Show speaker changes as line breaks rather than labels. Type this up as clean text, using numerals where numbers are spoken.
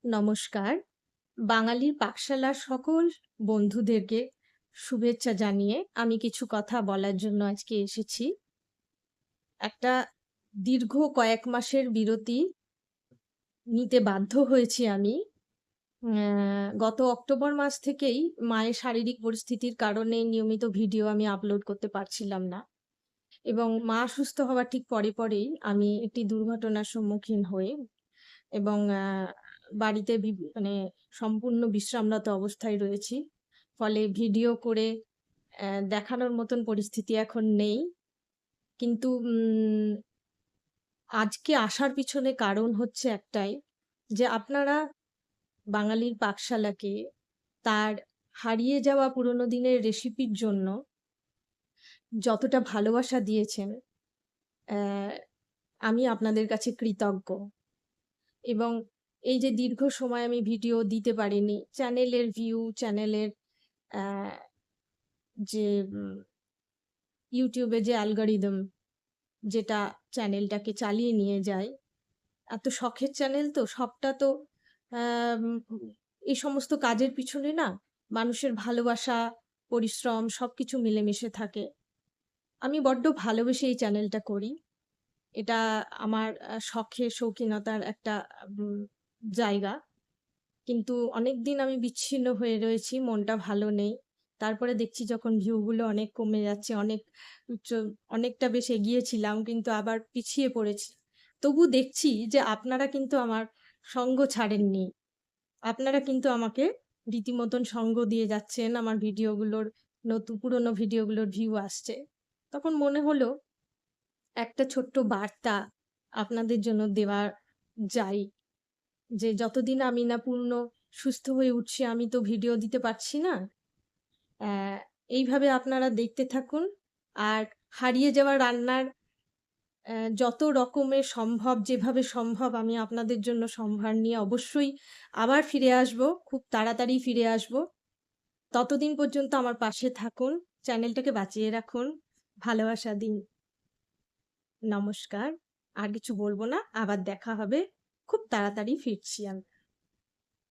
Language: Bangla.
নমস্কার। বাঙালির পাকশালার সকল বন্ধুদেরকে শুভেচ্ছা জানিয়ে আমি কিছু কথা বলার জন্য আজকে এসেছি। একটা দীর্ঘ কয়েক মাসের বিরতি নিতে বাধ্য হয়েছি আমি। গত অক্টোবর মাস থেকেই মায়ের শারীরিক পরিস্থিতির কারণে নিয়মিত ভিডিও আমি আপলোড করতে পারছিলাম না। এবং মা সুস্থ হওয়ার ঠিক পরেই আমি একটি দুর্ঘটনার সম্মুখীন হই এবং বাড়িতে মানে সম্পূর্ণ বিশ্রামরত অবস্থায় রয়েছি। ফলে ভিডিও করে দেখানোর মতন পরিস্থিতি এখন নেই। কিন্তু আজকে আসার পিছনে কারণ হচ্ছে একটাই যে আপনারা বাঙালির পাকশালাকে তার হারিয়ে যাওয়া পুরোনো দিনের রেসিপির জন্য যতটা ভালোবাসা দিয়েছেন, অ্যা আমি আপনাদের কাছে কৃতজ্ঞ। এবং এই যে দীর্ঘ সময় আমি ভিডিও দিতে পারিনি, চ্যানেলের ভিউ, চ্যানেলের অ্যা যে YouTube এ যে অ্যালগরিদম যেটা চ্যানেলটাকে চালিয়ে নিয়ে যায়, এত শখের চ্যানেল তো সবটা তো আম এই সমস্ত কাজের পিছনে না মানুষের ভালোবাসা, পরিশ্রম সবকিছু মিলেমিশে থাকে। আমি বড্ড ভালোবেসে এই চ্যানেলটা করি। এটা আমার শখের শৌখিনতার একটা উম জায়গা। কিন্তু অনেকদিন আমি বিচ্ছিন্ন হয়ে রয়েছি, মনটা ভালো নেই। তারপরে দেখছি যখন ভিউগুলো অনেক কমে যাচ্ছে, উচ্চ অনেকটা বেশ এগিয়েছিলাম কিন্তু আবার পিছিয়ে পড়েছি। তবু দেখছি যে আপনারা কিন্তু আমার সঙ্গ ছাড়েননি। আপনারা কিন্তু আমাকে রীতিমতন সঙ্গ দিয়ে যাচ্ছেন। আমার ভিডিওগুলোর পুরনো ভিডিওগুলোর ভিউ আসছে। তখন মনে হলো একটা ছোট্ট বার্তা আপনাদের জন্য দেওয়া যায়। যে যতদিন আমি না পূর্ণ সুস্থ হয়ে উঠছি আমি তো ভিডিও দিতে পারছি না। অ্যা এইভাবে আপনারা দেখতে থাকুন। আর হারিয়ে যাওয়া রান্নার যত রকমের সম্ভব যেভাবে সম্ভব আমি আপনাদের জন্য সম্ভার নিয়ে অবশ্যই আবার ফিরে আসবো। খুব তাড়াতাড়ি ফিরে আসবো। ততদিন পর্যন্ত আমার পাশে থাকুন। চ্যানেলটাকে বাঁচিয়ে রাখুন। ভালোবাসা দিন। নমস্কার। আর কিছু বলব না। আবার দেখা হবে। খুব তাড়াতাড়ি ফিরছি আমি।